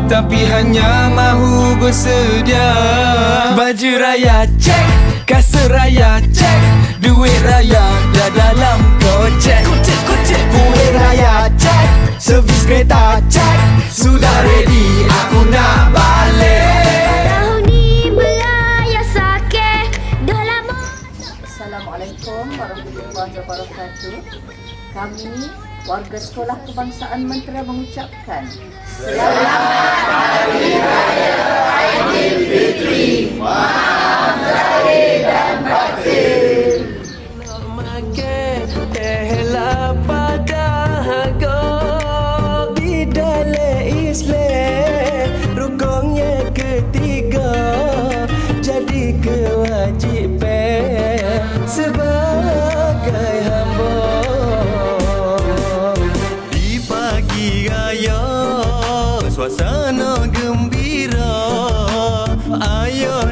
tapi hanya mahu bersedia. Baju raya cek, kasut raya cek, duit raya dah dalam kocek. Kuih raya cek, servis kereta cek, sudah ready aku nak balik. Tahun ni beraya sakit, dah lama. Assalamualaikum warahmatullahi wabarakatuh. Kami warga Sekolah Kebangsaan Mentera mengucapkan Selamat Hari Raya Aidilfitri. Maaf zahir dan batin. Ehla pada hago bidale Islam rukunnya ketiga jadi kewajiban sebagai hamba. Di pagi raya suasana gembira, ayo